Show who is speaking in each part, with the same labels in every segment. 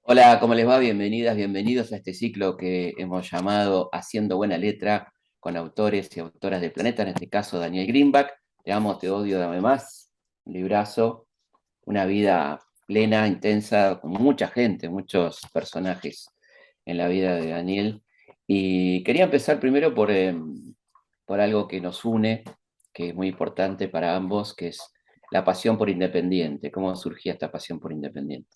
Speaker 1: Hola, ¿cómo les va? Bienvenidas, bienvenidos a este ciclo que hemos llamado Haciendo Buena Letra con autores y autoras del planeta, en este caso Daniel Greenback. Te amo, te odio, dame más. Un librazo, una vida plena, intensa, con mucha gente, muchos personajes en la vida de Daniel. Y quería empezar primero por algo que nos une, que es muy importante para ambos, que es la pasión por Independiente. ¿Cómo surgía esta pasión por Independiente?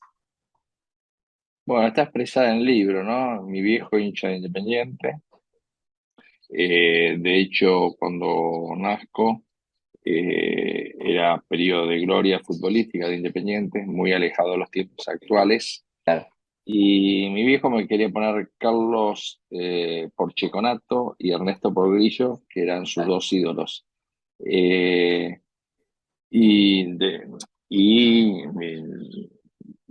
Speaker 2: Bueno, está expresada en el libro, ¿no? Mi viejo hincha de Independiente. De hecho, cuando nazco, era periodo de gloria futbolística de Independiente, muy alejado de los tiempos actuales.
Speaker 1: Claro,
Speaker 2: Y mi viejo me quería poner Carlos por Checonato y Ernesto por Grillo, que eran sus
Speaker 1: claro,
Speaker 2: dos ídolos. Eh, y de- y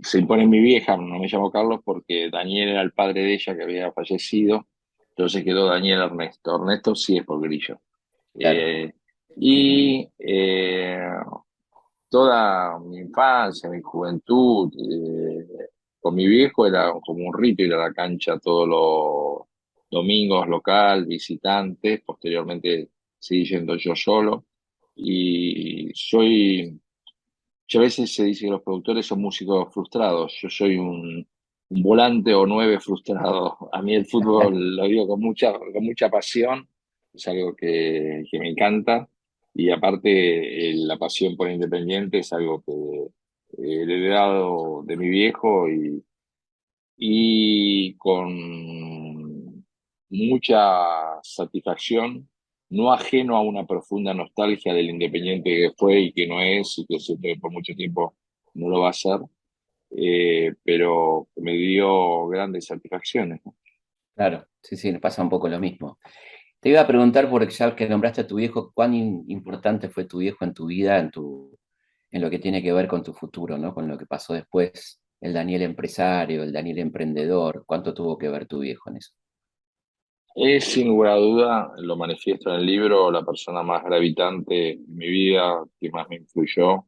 Speaker 2: se impone mi vieja, no me llamo Carlos porque Daniel era el padre de ella que había fallecido, entonces quedó Daniel Ernesto. Ernesto sí es por Grillo.
Speaker 1: claro.
Speaker 2: Eh, y toda mi infancia, mi juventud, con mi viejo era como un rito ir a la cancha todos los domingos, local, visitantes, posteriormente seguí yendo yo solo. Y yo a veces se dice que los productores son músicos frustrados. Yo soy un volante o nueve frustrado. A mí el fútbol lo digo con mucha pasión. Es algo que me encanta. Y aparte, la pasión por Independiente es algo que he heredado de mi viejo y con mucha satisfacción, no ajeno a una profunda nostalgia del Independiente que fue y que no es, y que siento que por mucho tiempo no lo va a ser, pero me dio grandes satisfacciones, ¿no?
Speaker 1: Claro, sí, sí, nos pasa un poco lo mismo. Te iba a preguntar, porque ya que nombraste a tu viejo, ¿cuán importante fue tu viejo en tu vida, en lo que tiene que ver con tu futuro, ¿no? Con lo que pasó después, el Daniel empresario, el Daniel emprendedor, ¿cuánto tuvo que ver tu viejo en eso?
Speaker 2: Es sin lugar a duda, lo manifiesto en el libro, la persona más gravitante en mi vida, que más me influyó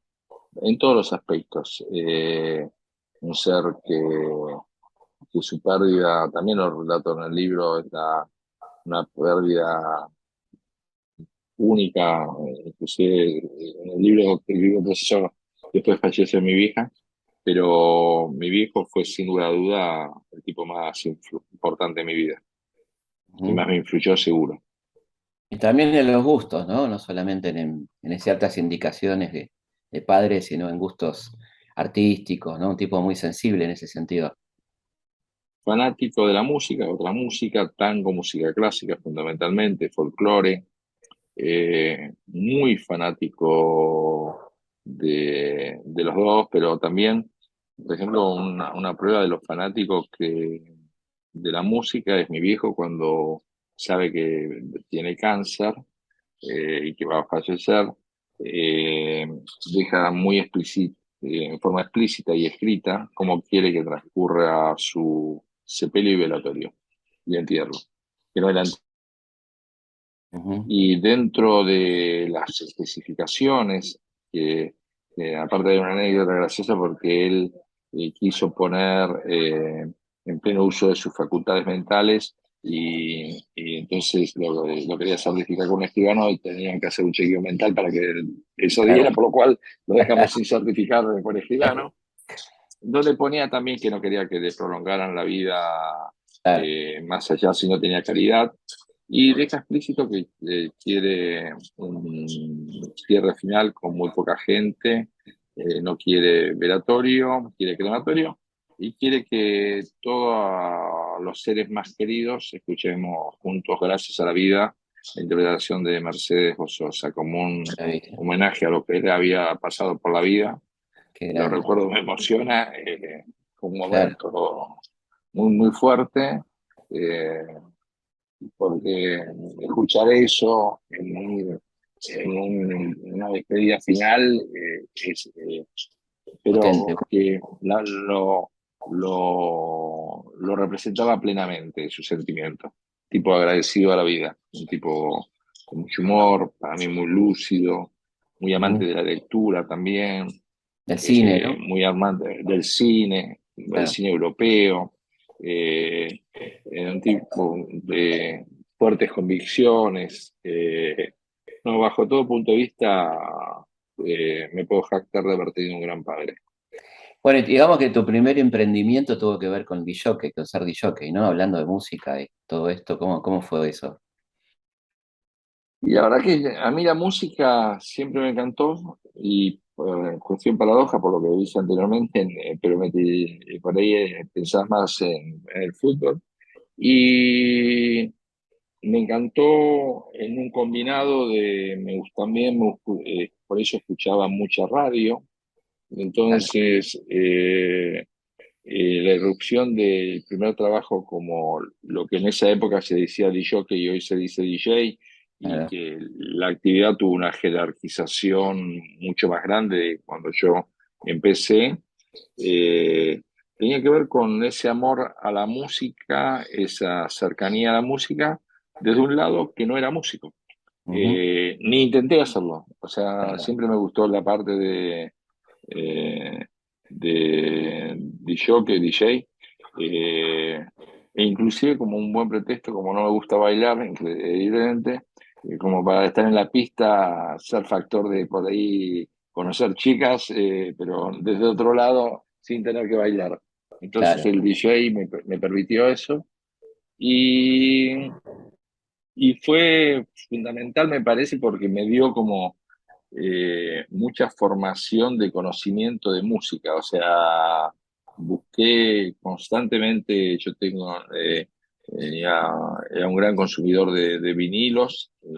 Speaker 2: en todos los aspectos. Un ser que su pérdida, también lo relato en el libro, es una pérdida única, inclusive en el libro proceso, después falleció mi vieja, pero mi viejo fue sin lugar a duda el tipo más importante de mi vida y
Speaker 1: Ujú.
Speaker 2: más me influyó seguro.
Speaker 1: Y también en los gustos, ¿no? No solamente en ciertas indicaciones de padres, sino en gustos artísticos, ¿no? Un tipo muy sensible en ese sentido.
Speaker 2: Fanático de la música, otra música, tango, música clásica fundamentalmente, folclore, muy fanático de los dos, pero también, por ejemplo, una prueba de los fanáticos de la música es mi viejo cuando sabe que tiene cáncer y que va a fallecer, eh, deja muy explícito, en forma explícita y escrita cómo quiere que transcurra su sepelio y velatorio y entierro. Que no era
Speaker 1: Ujú.
Speaker 2: y dentro de las especificaciones, que aparte de una anécdota graciosa porque él quiso poner en pleno uso de sus facultades mentales y entonces lo quería certificar con un escribano y tenían que hacer un chequeo mental para que eso
Speaker 1: Claro,
Speaker 2: diera, por lo cual lo dejamos sin certificar por escribano. Donde ponía también que no quería que le prolongaran la vida
Speaker 1: claro.
Speaker 2: más allá si no tenía caridad. Y deja explícito que quiere un cierre final con muy poca gente, no quiere velatorio, quiere crematorio y quiere que todos los seres más queridos escuchemos juntos Gracias a la Vida, la interpretación de Mercedes Gozosa, como un
Speaker 1: Maravilla.
Speaker 2: homenaje a lo que él había pasado por la vida.
Speaker 1: Qué
Speaker 2: Lo
Speaker 1: grande.
Speaker 2: recuerdo, me emociona, fue un
Speaker 1: Claro.
Speaker 2: momento muy fuerte. eh, Porque escuchar eso en una despedida final,
Speaker 1: Potente.
Speaker 2: pero que lo representaba plenamente su sentimiento. Tipo agradecido a la vida, un tipo con mucho humor, para mí muy lúcido, muy amante
Speaker 1: Ujú.
Speaker 2: de la lectura también,
Speaker 1: Del cine, ¿no?
Speaker 2: muy amante del cine. el
Speaker 1: claro.
Speaker 2: cine europeo, era un tipo de fuertes convicciones. No, bajo todo punto de vista, me puedo jactar de haber tenido un gran padre.
Speaker 1: Bueno, y digamos que tu primer emprendimiento tuvo que ver con DJ, con ser DJ, ¿no? Hablando de música y todo esto, ¿cómo fue eso?
Speaker 2: Y la verdad que a mí la música siempre me encantó y cuestión paradoja por lo que dije anteriormente, pero por ahí pensás más en el fútbol. Y me encantó en un combinado de, también por eso escuchaba mucha radio.
Speaker 1: Claro.
Speaker 2: Entonces, la irrupción del primer trabajo como lo que en esa época se decía DJ y hoy se dice DJ, y
Speaker 1: Claro.
Speaker 2: que la actividad tuvo una jerarquización mucho más grande de cuando yo empecé, eh, tenía que ver con ese amor a la música, esa cercanía a la música, desde un lado que no era músico.
Speaker 1: Ujú.
Speaker 2: Ni intenté hacerlo, o sea,
Speaker 1: Claro.
Speaker 2: siempre me gustó la parte eh, de DJ, eh, e inclusive como un buen pretexto, como no me gusta bailar, evidentemente, como para estar en la pista, ser factor de por ahí conocer chicas, pero desde otro lado, sin tener que bailar. Entonces
Speaker 1: Claro.
Speaker 2: el DJ me permitió eso y, y fue fundamental, me parece, porque me dio como mucha formación de conocimiento de música, o sea, busqué constantemente, yo tengo, era un gran consumidor de vinilos,
Speaker 1: Ujú.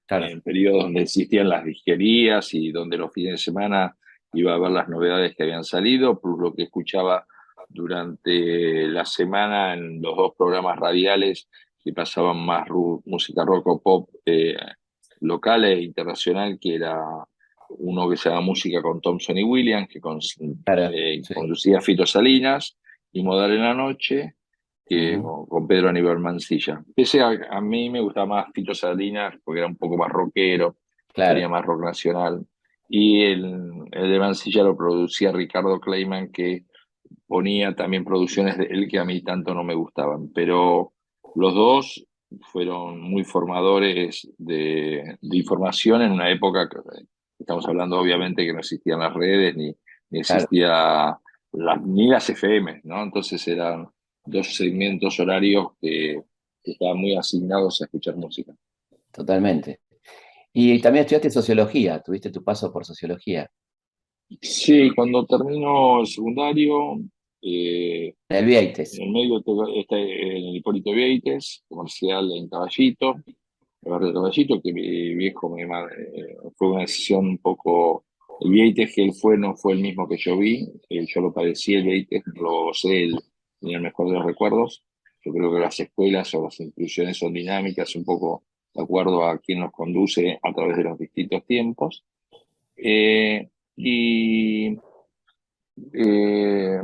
Speaker 1: Claro.
Speaker 2: en periodos donde existían las disquerías y donde los fines de semana iba a ver las novedades que habían salido, plus lo que escuchaba durante la semana en los dos programas radiales que pasaban más música rock o pop, local e internacional, que era uno que se llama Música con Thompson y Williams, que
Speaker 1: Claro. Sí.
Speaker 2: conducía Fito Salinas, y Modal en la Noche, que
Speaker 1: Ujú.
Speaker 2: con Pedro Aníbal Mancilla. A mí me gustaba más Fito Salinas porque era un poco más rockero, tenía
Speaker 1: Claro.
Speaker 2: más rock nacional, y el de Mancilla lo producía Ricardo Kleiman, que ponía también producciones de él que a mí tanto no me gustaban, pero los dos fueron muy formadores de información en una época que estamos hablando obviamente que no existían las redes ni
Speaker 1: Claro.
Speaker 2: existía ni las FM, ¿no? Entonces eran dos segmentos horarios que estaban muy asignados a escuchar música.
Speaker 1: Totalmente. Y también estudiaste sociología, tuviste tu paso por sociología.
Speaker 2: Sí, cuando termino el secundario, eh,
Speaker 1: En el Vieites.
Speaker 2: en el medio está en el Hipólito Vieites, comercial en Caballito, el barrio de Caballito, que mi viejo fue una decisión un poco. El Vieites que él fue no fue el mismo que yo vi, yo lo padecí, el Vieites, no lo gocé, tenía el mejor de los recuerdos. Yo creo que las escuelas o las instituciones son dinámicas, un poco de acuerdo a quién nos conduce a través de los distintos tiempos. Y eh,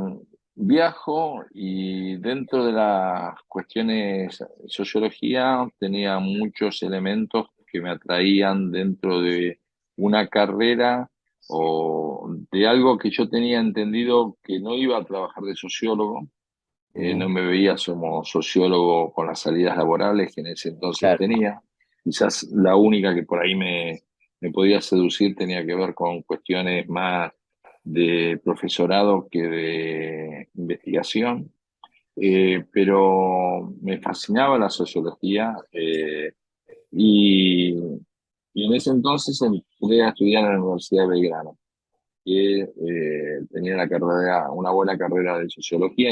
Speaker 2: viajo y dentro de las cuestiones sociología tenía muchos elementos que me atraían dentro de una carrera o de algo que yo tenía entendido que no iba a trabajar de sociólogo. No
Speaker 1: Ujú.
Speaker 2: me veía como sociólogo con las salidas laborales que en ese entonces
Speaker 1: Claro.
Speaker 2: tenía. Quizás la única que por ahí me podía seducir tenía que ver con cuestiones más de profesorado que de investigación. Pero me fascinaba la sociología, y, y en ese entonces entré a estudiar en la Universidad de Belgrano, que tenía una buena carrera de sociología.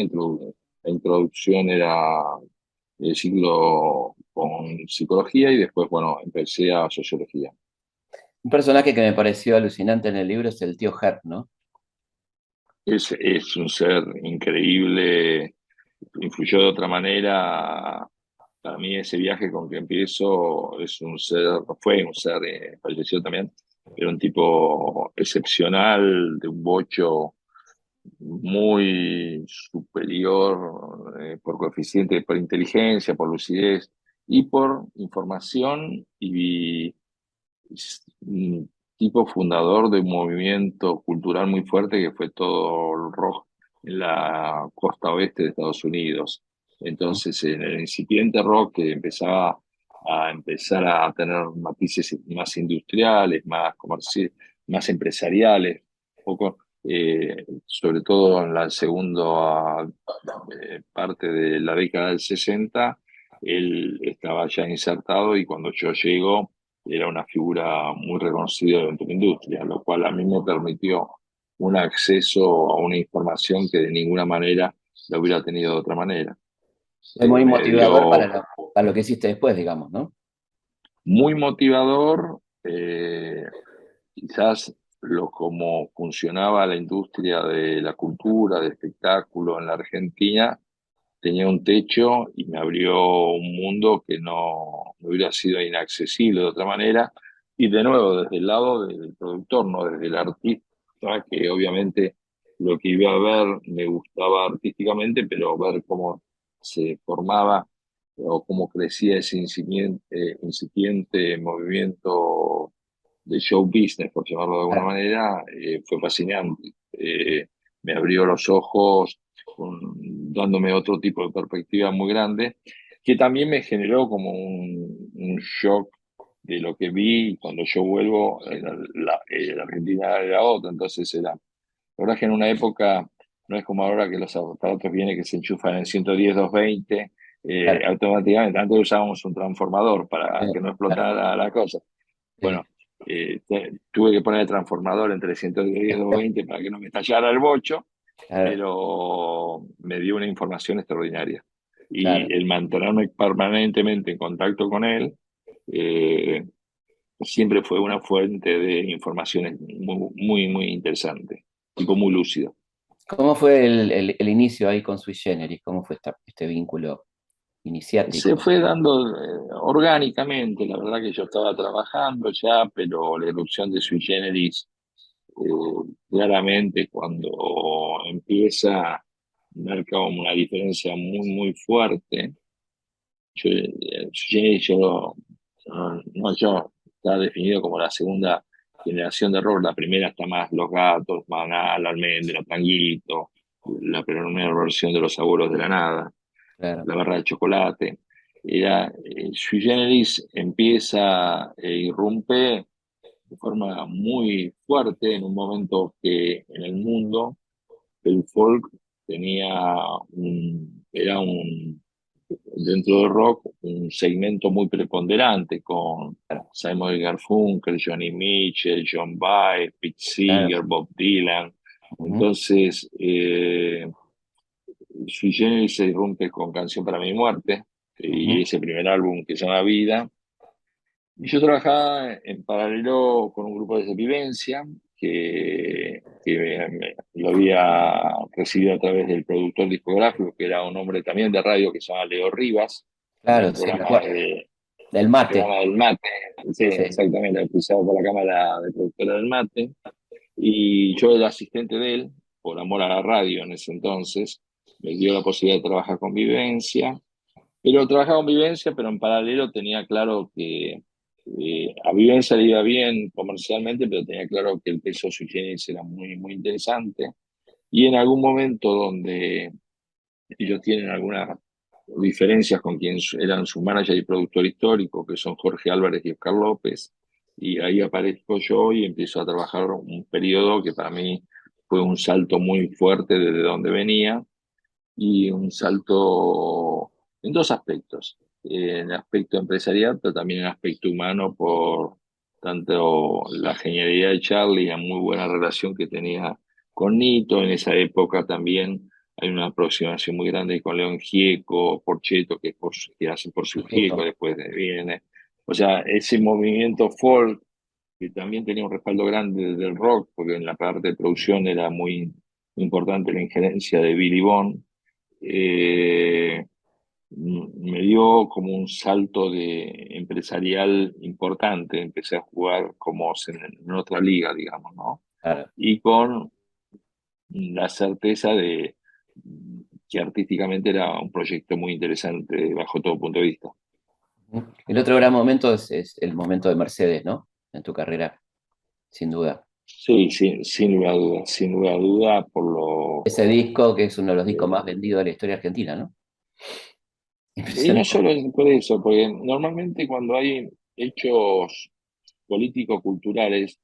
Speaker 2: La introducción era el ciclo con psicología y después, bueno, empecé a sociología.
Speaker 1: Un personaje que me pareció alucinante en el libro es el tío Herb, ¿no?
Speaker 2: Es un ser increíble, influyó de otra manera. Para mí ese viaje con que empiezo fue un ser, falleció también, pero un tipo excepcional, de un bocho muy superior, por coeficiente, por inteligencia, por lucidez y por información, y un tipo fundador de un movimiento cultural muy fuerte que fue todo el rock, en la costa oeste de Estados Unidos. Entonces, en el incipiente rock que empezar a tener matices más industriales, más comerciales, más empresariales, un poco, sobre todo en la segunda parte de la década del 60, él estaba ya insertado y cuando yo llego era una figura muy reconocida dentro de la industria, lo cual a mí me permitió un acceso a una información que de ninguna manera la hubiera tenido de otra manera.
Speaker 1: Fue muy
Speaker 2: Me
Speaker 1: motivador
Speaker 2: dio
Speaker 1: para lo que hiciste después, digamos, ¿no?
Speaker 2: muy motivador, quizás lo como funcionaba la industria de la cultura, de espectáculo en la Argentina, tenía un techo y me abrió un mundo que no hubiera sido inaccesible de otra manera. Y de nuevo, desde el lado del productor, no desde el artista, que obviamente lo que iba a ver me gustaba artísticamente, pero ver cómo se formaba o cómo crecía ese incipiente movimiento de show business, por llamarlo de alguna
Speaker 1: Claro.
Speaker 2: manera, fue fascinante. Me abrió los ojos dándome otro tipo de perspectiva muy grande, que también me generó como un shock de lo que vi cuando yo vuelvo, la Argentina era otra, entonces era, la verdad es que en una época, no es como ahora que los aparatos vienen que se enchufan en 110, 220,
Speaker 1: Claro,
Speaker 2: automáticamente, antes usábamos un transformador para que no
Speaker 1: claro,
Speaker 2: explotara la cosa.
Speaker 1: sí,
Speaker 2: Bueno, tuve que poner el transformador entre 110 y 220 para que no me estallara el bocho,
Speaker 1: claro,
Speaker 2: pero me dio una información extraordinaria. Y
Speaker 1: claro.
Speaker 2: el mantenerme permanentemente en contacto con él eh, siempre fue una fuente de informaciones muy, muy, muy interesante, tipo muy lúcido.
Speaker 1: ¿Cómo fue el inicio ahí con Sui Generis? ¿Cómo fue este vínculo
Speaker 2: Se
Speaker 1: iniciático?
Speaker 2: fue dando orgánicamente, la verdad que yo estaba trabajando ya, pero la erupción de Sui Generis claramente cuando empieza marca una diferencia muy, muy fuerte. Yo, no, yo, está definido como la segunda generación de rock. La primera está más Los Gatos, Manal, Almendra, Tanguito, la primera versión de Los Abuelos de la Nada,
Speaker 1: Claro,
Speaker 2: La Barra de Chocolate. Sui Generis empieza e irrumpe de forma muy fuerte en un momento que en el mundo el folk era dentro del rock, un segmento muy preponderante con
Speaker 1: claro,
Speaker 2: Simon y Garfunkel, Johnny Mitchell, John Baez, Pete
Speaker 1: claro.
Speaker 2: Seeger, Bob Dylan.
Speaker 1: Ujú.
Speaker 2: Entonces, Sui Generis se irrumpe con Canción para mi muerte y
Speaker 1: Ujú.
Speaker 2: ese primer álbum que se llama Vida. Y yo trabajaba en paralelo con un grupo de vivencia que lo había recibido a través del productor discográfico, que era un hombre también de radio que se llama Leo Rivas, tenía
Speaker 1: Claro,
Speaker 2: un
Speaker 1: sí, me
Speaker 2: programa,
Speaker 1: acuerdo. Del mate,
Speaker 2: programa del mate, sí,
Speaker 1: sí.
Speaker 2: exactamente, auspiciado por la Cámara de Productora del Mate, y yo era asistente de él, por amor a la radio en ese entonces, me dio la posibilidad de trabajar con Vivencia, pero trabajaba en Vivencia, pero en paralelo tenía claro que a Vivencia le iba bien comercialmente, pero tenía claro que el peso sui generis era muy, muy interesante. Y en algún momento donde ellos tienen algunas diferencias con quien eran su manager y productor histórico, que son Jorge Álvarez y Oscar López, y ahí aparezco yo y empiezo a trabajar un periodo que para mí fue un salto muy fuerte desde donde venía y un salto en dos aspectos, en el aspecto empresarial, pero también en el aspecto humano por tanto la genialidad de Charlie, la muy buena relación que tenía con Nito, en esa época también hay una aproximación muy grande con León Gieco, Porchetto, que hace por su Gieco,
Speaker 1: Chiquito.
Speaker 2: después viene. O sea, ese movimiento folk que también tenía un respaldo grande del rock, porque en la parte de producción era muy importante la injerencia de Billy Bond, eh, me dio como un salto de empresarial importante. Empecé a jugar como en otra liga, digamos, ¿no?
Speaker 1: Claro.
Speaker 2: Y con la certeza de que artísticamente era un proyecto muy interesante bajo todo punto de vista.
Speaker 1: Ujú. El otro gran momento es el momento de Mercedes, ¿no? En tu carrera, sin duda.
Speaker 2: Sí, sin lugar a dudas, sin lugar a duda, por
Speaker 1: Ese disco que es uno de los discos más
Speaker 2: eh,
Speaker 1: vendidos de la historia argentina, ¿no?
Speaker 2: y no
Speaker 1: Impresionante.
Speaker 2: solo por eso, porque normalmente cuando hay hechos político-culturales,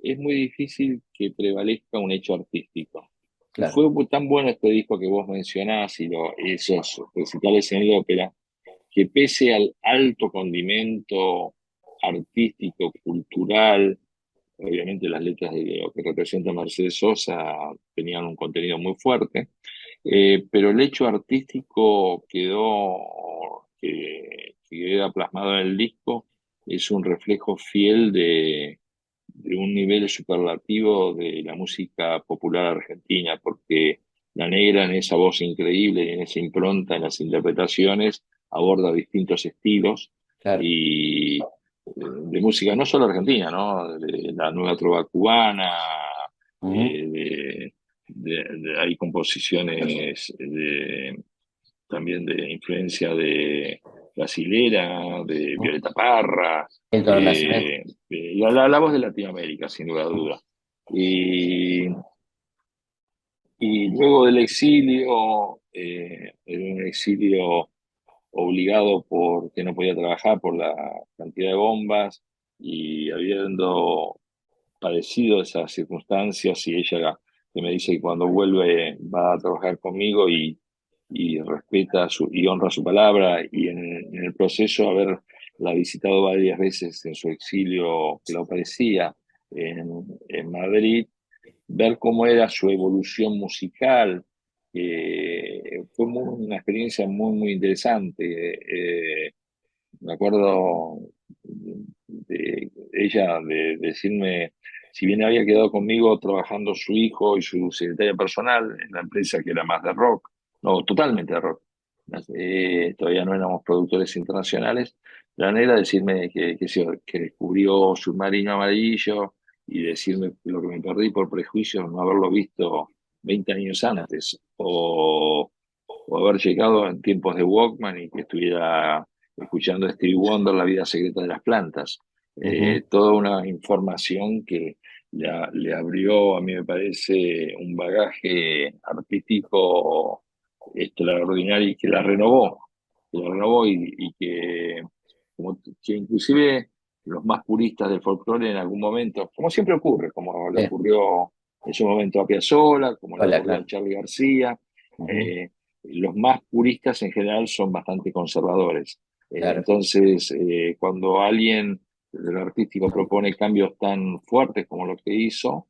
Speaker 2: es muy difícil que prevalezca un hecho artístico. Y
Speaker 1: Claro.
Speaker 2: fue tan bueno este disco que vos mencionás y esos recitales en la ópera, que pese al alto condimento artístico, cultural, obviamente las letras de lo que representa Mercedes Sosa tenían un contenido muy fuerte, pero el hecho artístico que queda plasmado en el disco es un reflejo fiel de un nivel superlativo de la música popular argentina, porque La Negra en esa voz increíble, en esa impronta, en las interpretaciones, aborda distintos estilos
Speaker 1: Claro.
Speaker 2: y de música no solo argentina, ¿no? De la nueva trova cubana,
Speaker 1: Ujú.
Speaker 2: eh, hay composiciones también de influencia de brasilera, de
Speaker 1: Ujú.
Speaker 2: Violeta Parra,
Speaker 1: El tono nacional.
Speaker 2: la voz de Latinoamérica, sin lugar a dudas. Y, y luego del exilio, en un exilio obligado porque no podía trabajar por la cantidad de bombas y habiendo padecido esas circunstancias y ella que me dice que cuando vuelve va a trabajar conmigo y respeta y honra su palabra y en el proceso haberla visitado varias veces en su exilio que lo padecía en Madrid, ver cómo era su evolución musical, fue una experiencia muy interesante. Me acuerdo de ella de decirme, si bien había quedado conmigo trabajando su hijo y su secretaria personal en la empresa que era más de rock, no, totalmente de rock, todavía no éramos productores internacionales, la manera de decirme que descubrió Submarino Amarillo y decirme lo que me perdí por prejuicios, no haberlo visto 20 años
Speaker 1: Claro.
Speaker 2: antes, o haber llegado en tiempos de Walkman y que estuviera escuchando a Stevie Wonder, La vida secreta de las plantas.
Speaker 1: Ujú.
Speaker 2: Toda una información que le abrió, a mí me parece, un bagaje artístico extraordinario y que la renovó que inclusive los más puristas del folclore en algún momento, como siempre ocurre, como le
Speaker 1: Sí.
Speaker 2: ocurrió en su momento a Piazzolla, como le
Speaker 1: Hola,
Speaker 2: ocurrió a
Speaker 1: claro.
Speaker 2: Charly García,
Speaker 1: Ujú.
Speaker 2: eh, los más puristas en general son bastante conservadores.
Speaker 1: Claro.
Speaker 2: Entonces, cuando alguien del artístico propone cambios tan fuertes como lo que hizo,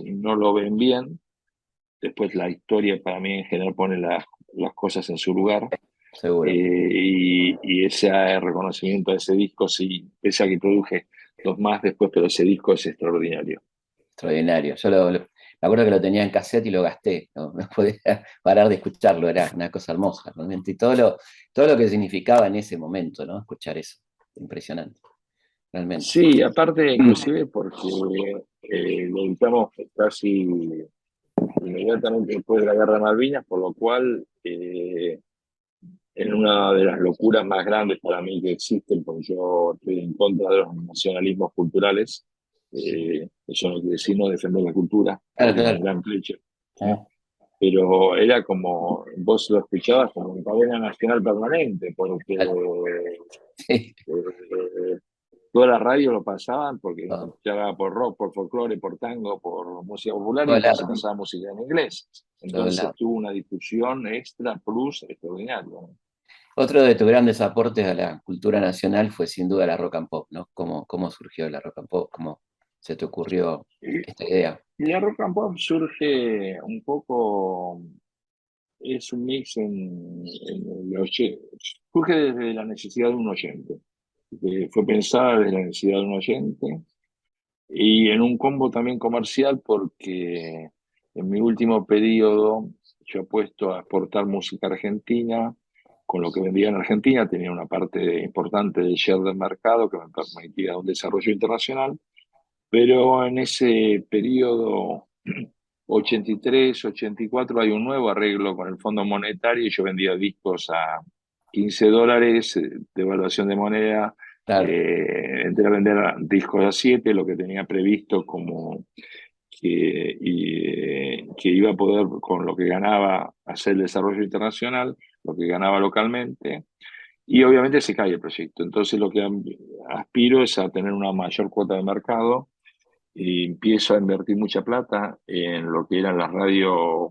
Speaker 2: no lo ven bien. Después la historia para mí en general pone las cosas en su lugar.
Speaker 1: Seguro.
Speaker 2: Y ese reconocimiento a ese disco, sí, pese a que produje dos más después, pero ese disco es extraordinario.
Speaker 1: Extraordinario. Me acuerdo que lo tenía en cassette y lo gasté. No, no podía parar de escucharlo. Era una cosa hermosa, realmente. Y todo lo que significaba en ese momento, ¿no? Escuchar eso. Impresionante, realmente.
Speaker 2: Sí, aparte inclusive porque lo editamos casi inmediatamente después de la Guerra de Malvinas, por lo cual en una de las locuras más grandes para mí que existen, porque yo estoy en contra de los nacionalismos culturales, eso no quiere decir no defender la cultura,
Speaker 1: Claro,
Speaker 2: porque es un
Speaker 1: claro.
Speaker 2: gran cliché, ¿sí?
Speaker 1: Ah,
Speaker 2: Pero era como, vos lo escuchabas como en cadena nacional permanente, porque
Speaker 1: claro. Sí.
Speaker 2: toda la radio lo pasaban, porque se
Speaker 1: Todo,
Speaker 2: escuchaba por rock, por folclore, por tango, por música popular, y
Speaker 1: todo
Speaker 2: después se
Speaker 1: lado,
Speaker 2: pasaba música en inglés.
Speaker 1: todo
Speaker 2: Entonces
Speaker 1: lado.
Speaker 2: tuvo una difusión extra, plus, extraordinaria, ¿no?
Speaker 1: Otro de tus grandes aportes a la cultura nacional fue sin duda la rock and pop, ¿no? ¿Cómo surgió la rock and pop? ¿Cómo se te ocurrió
Speaker 2: Y,
Speaker 1: esta idea?
Speaker 2: y la rock and pop surge un poco, es un mix surge desde la necesidad de un oyente. Fue pensada desde la necesidad de un oyente y en un combo también comercial porque en mi último periodo yo apuesto a exportar música argentina, con lo que vendía en Argentina tenía una parte importante del share del mercado que me permitía un desarrollo internacional, pero en ese periodo 83, 84 hay un nuevo arreglo con el Fondo Monetario y yo vendía discos a $15, devaluación de moneda,
Speaker 1: claro,
Speaker 2: Entré a vender discos a 7, lo que tenía previsto como que iba a poder, con lo que ganaba, hacer el desarrollo internacional, lo que ganaba localmente, y obviamente se cae el proyecto. Entonces lo que aspiro es a tener una mayor cuota de mercado y empiezo a invertir mucha plata en lo que eran las radios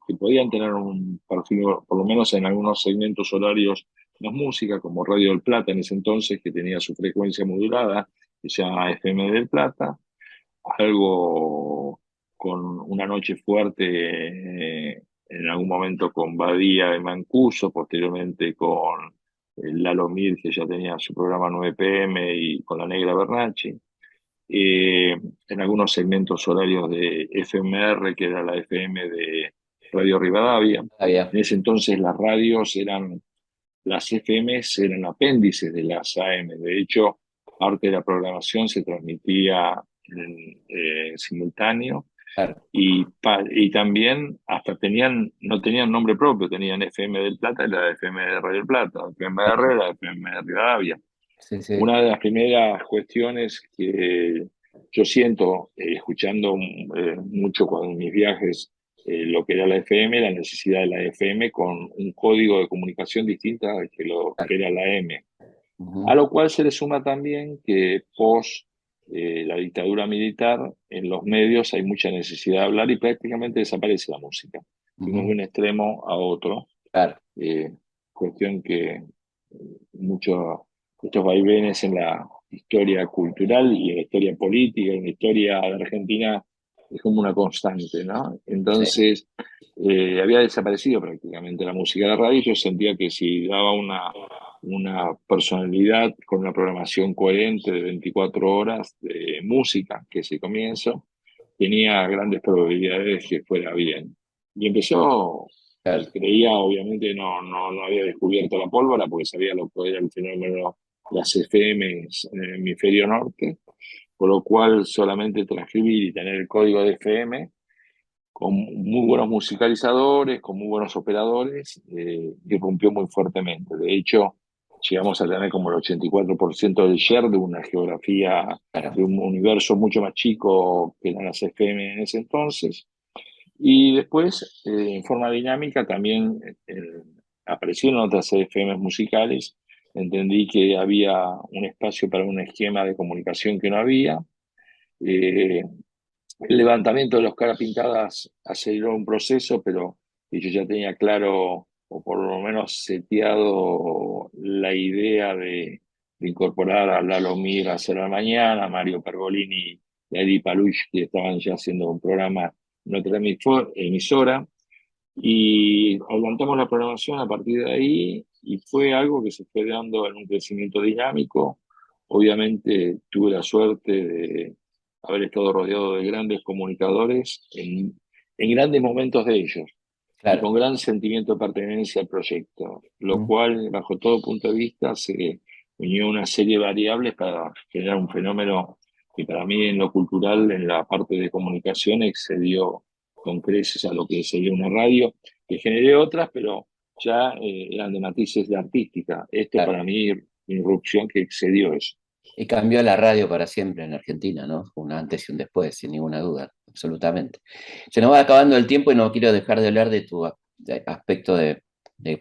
Speaker 2: que podían tener un perfil, por lo menos en algunos segmentos horarios, más música, como Radio del Plata en ese entonces, que tenía su frecuencia modulada, que se llama FM del Plata, algo con Una Noche Fuerte, en algún momento con Badía de Mancuso, posteriormente con Lalo Mir, que ya tenía su programa 9 PM, y con la Negra Bernacci. En algunos segmentos horarios de FMR, que era la FM de Radio Rivadavia.
Speaker 1: había,
Speaker 2: En ese entonces las FMs eran apéndices de las AM. De hecho, parte de la programación se transmitía en simultáneo,
Speaker 1: claro,
Speaker 2: y también hasta no tenían nombre propio, tenían FM del Plata y la FM de Radio del Plata, FMR, la FM de Rivadavia.
Speaker 1: sí, sí,
Speaker 2: Una de las primeras cuestiones que yo siento, escuchando mucho en mis viajes, lo que era la FM, la necesidad de la FM con un código de comunicación distinta al que lo que
Speaker 1: claro.
Speaker 2: era la M. A
Speaker 1: Ujú,
Speaker 2: lo cual se le suma también que post la dictadura militar, en los medios hay mucha necesidad de hablar y prácticamente desaparece la música. Fuimos de
Speaker 1: ujú,
Speaker 2: un extremo a otro,
Speaker 1: claro,
Speaker 2: eh, cuestión que muchos estos vaivenes en la historia cultural y en la historia política, en la historia de Argentina, es como una constante, ¿no?
Speaker 1: sí,
Speaker 2: Entonces, había desaparecido prácticamente la música de la radio. Yo sentía que si daba una personalidad con una programación coherente de 24 horas de música, que es el comienzo, tenía grandes probabilidades que fuera bien. Y empezó,
Speaker 1: claro.
Speaker 2: creía, obviamente no había descubierto la pólvora porque sabía lo que era el fenómeno de las FM en el hemisferio norte, por lo cual solamente transcribir y tener el código de FM con muy buenos musicalizadores, con muy buenos operadores, irrumpió muy fuertemente. De hecho, llegamos a tener como el 84% del share de una geografía,
Speaker 1: Claro.
Speaker 2: de un universo mucho más chico que eran las FM en ese entonces. Y después, en forma dinámica, también aparecieron otras FMs musicales. Entendí que había un espacio para un esquema de comunicación que no había. Eh, el levantamiento de los caras pintadas aceleró un proceso, pero yo ya tenía claro, o por lo menos seteado, la idea de incorporar a Lalo Mir a Hacer la Mañana, a Mario Pergolini y a Eddie Paluch, que estaban ya haciendo un programa en otra emisora, y adelantamos la programación a partir de ahí, y fue algo que se fue dando en un crecimiento dinámico. Obviamente tuve la suerte de haber estado rodeado de grandes comunicadores en grandes momentos de ellos y
Speaker 1: Claro.
Speaker 2: con gran sentimiento de pertenencia al proyecto, lo
Speaker 1: Mm.
Speaker 2: cual, bajo todo punto de vista, se unió una serie de variables para generar un fenómeno que para mí en lo cultural, en la parte de comunicación, excedió con creces a lo que sería una radio, que generé otras, pero ya eran de matices de artística. Esto
Speaker 1: Claro.
Speaker 2: para mí, irrupción que excedió eso.
Speaker 1: Y cambió la radio para siempre en Argentina, ¿no? Un antes y un después, sin ninguna duda, absolutamente. Se nos va acabando el tiempo y no quiero dejar de hablar de tu aspecto de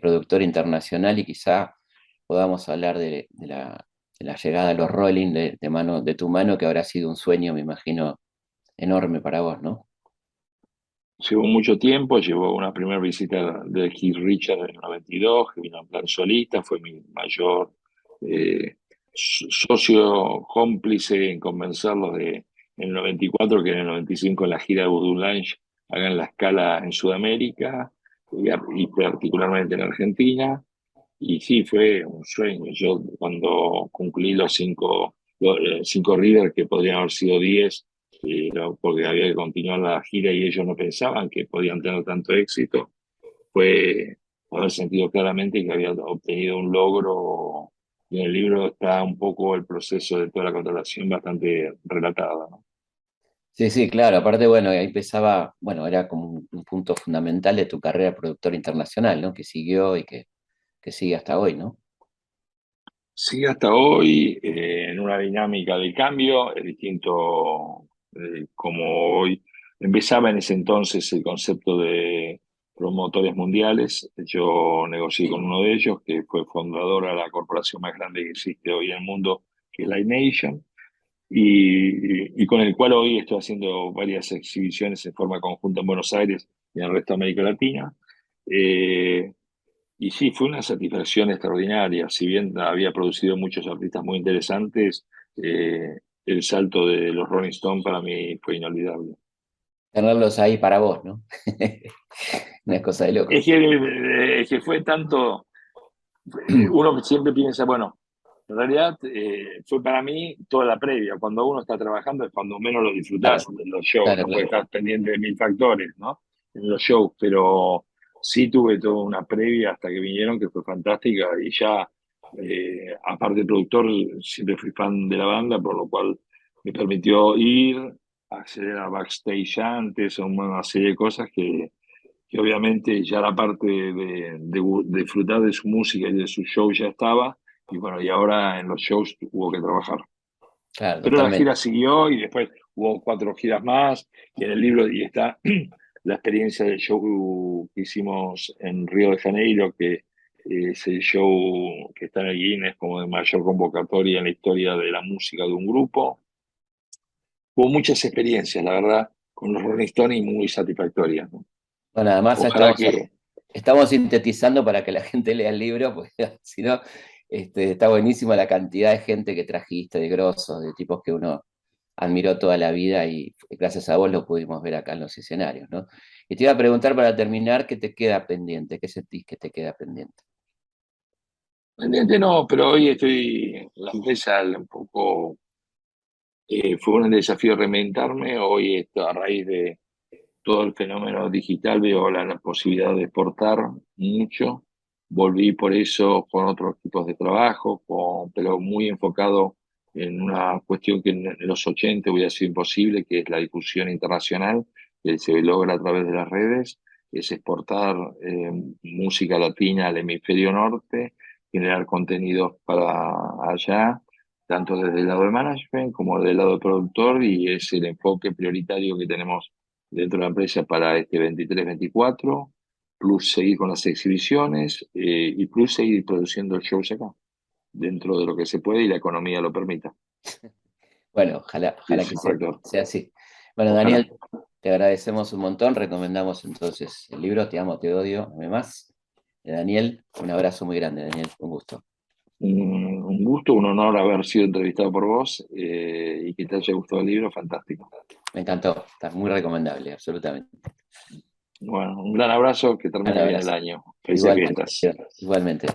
Speaker 1: productor internacional y quizá podamos hablar de la llegada de los Rolling de tu mano, que habrá sido un sueño, me imagino, enorme para vos, ¿no?
Speaker 2: Llevó mucho tiempo, llevó una primera visita de Keith Richards en el 92, que vino en plan solista, fue mi mayor socio cómplice en convencerlos en el 94, que en el 95 en la gira de Voodoo Lounge hagan la escala en Sudamérica y particularmente en Argentina. Y sí, fue un sueño. Yo cuando concluí los cinco Rivers, que podrían haber sido 10, porque había que continuar la gira y ellos no pensaban que podían tener tanto éxito, fue haber sentido claramente que había obtenido un logro. Y en el libro está un poco el proceso de toda la contratación bastante relatada, ¿no?
Speaker 1: Sí, sí, claro. Aparte, bueno, ahí empezaba, bueno, era como un punto fundamental de tu carrera de productor internacional, ¿no? Que siguió y que sigue hasta hoy, ¿no?
Speaker 2: Sí, hasta hoy, en una dinámica de cambio, es distinto como hoy. Empezaba en ese entonces el concepto de promotores mundiales. Yo negocié con uno de ellos, que fue fundadora de la corporación más grande que existe hoy en el mundo, que es Live Nation, y con el cual hoy estoy haciendo varias exhibiciones en forma conjunta en Buenos Aires y en el resto de América Latina. Eh, y sí, fue una satisfacción extraordinaria. Si bien había producido muchos artistas muy interesantes, el salto de los Rolling Stones para mí fue inolvidable.
Speaker 1: Tenerlos ahí para vos, ¿no? Una cosa de
Speaker 2: Es
Speaker 1: locos.
Speaker 2: que, es que fue tanto, uno siempre piensa, bueno, en realidad fue para mí toda la previa. Cuando uno está trabajando es cuando menos lo disfrutás
Speaker 1: Claro,
Speaker 2: de los shows,
Speaker 1: claro,
Speaker 2: ¿no? Porque
Speaker 1: claro.
Speaker 2: estás pendiente de mil factores, ¿no? En los shows, pero sí tuve toda una previa hasta que vinieron que fue fantástica y ya, aparte de productor, siempre fui fan de la banda, por lo cual me permitió ir, acceder a backstage antes, a una serie de cosas que obviamente ya la parte de disfrutar de su música y de su show ya estaba, y bueno, y ahora en los shows hubo que trabajar.
Speaker 1: Claro,
Speaker 2: Pero la
Speaker 1: totalmente.
Speaker 2: gira siguió y después hubo 4 giras más, y en el libro y está la experiencia del show que hicimos en Río de Janeiro, que es el show que está en el Guinness como de mayor convocatoria en la historia de la música de un grupo. Hubo muchas experiencias, la verdad, con los Rolling Stones y muy satisfactorias, ¿no?
Speaker 1: Bueno, además
Speaker 2: Ojalá que,
Speaker 1: estamos sintetizando para que la gente lea el libro, porque si no, está buenísima la cantidad de gente que trajiste, de grosos, de tipos que uno admiró toda la vida y gracias a vos lo pudimos ver acá en los escenarios, ¿no? Y te iba a preguntar para terminar, ¿qué te queda pendiente? ¿Qué sentís que te queda pendiente?
Speaker 2: pendiente no, pero hoy estoy, la empresa un poco, fue un desafío reinventarme. Hoy esto, a raíz de todo el fenómeno digital, veo la posibilidad de exportar mucho. Volví por eso con otros tipos de trabajo, pero muy enfocado en una cuestión que en los 80 hubiera sido imposible, que es la difusión internacional, que se logra a través de las redes, es exportar música latina al hemisferio norte, generar contenidos para allá, tanto desde el lado de management como del lado de productor, y es el enfoque prioritario que tenemos dentro de la empresa para este 23-24, plus seguir con las exhibiciones y plus seguir produciendo shows acá, dentro de lo que se puede y la economía lo permita,
Speaker 1: Bueno,
Speaker 2: que
Speaker 1: ojalá
Speaker 2: es
Speaker 1: que
Speaker 2: un factor.
Speaker 1: sea así. Bueno,
Speaker 2: Ojalá.
Speaker 1: Daniel, te agradecemos un montón. Recomendamos entonces el libro Te amo, te odio, ame más, de Daniel. Un abrazo muy grande, Daniel. Un gusto.
Speaker 2: Un gusto, un honor haber sido entrevistado por vos y que te haya gustado el libro, fantástico.
Speaker 1: Me encantó. Está muy recomendable, absolutamente.
Speaker 2: Bueno, un gran abrazo, que
Speaker 1: Un
Speaker 2: termine bien el
Speaker 1: abrazo.
Speaker 2: año. Felices
Speaker 1: Igualmente,
Speaker 2: fiestas.
Speaker 1: igualmente.